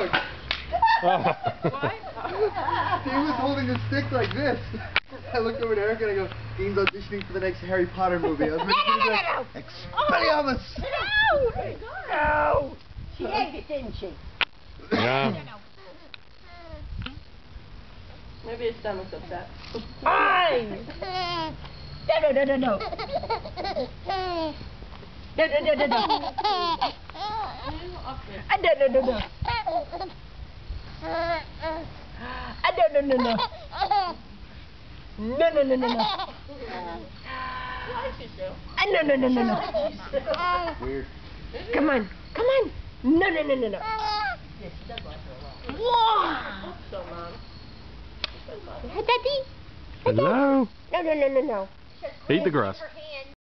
look. What? He was holding the stick like this. I looked over to Erica and I go, Dean's auditioning for the next Harry Potter movie. I was ready to be like, Expelliarmus! No! She ate it, didn't she? Yeah. Maybe his stomach's upset. Fine! No. No. No. No. Weird. Come on. No. Yes, she does like her a lot. Whoa! So, Mom. Daddy? Hello. No. Eat the grass.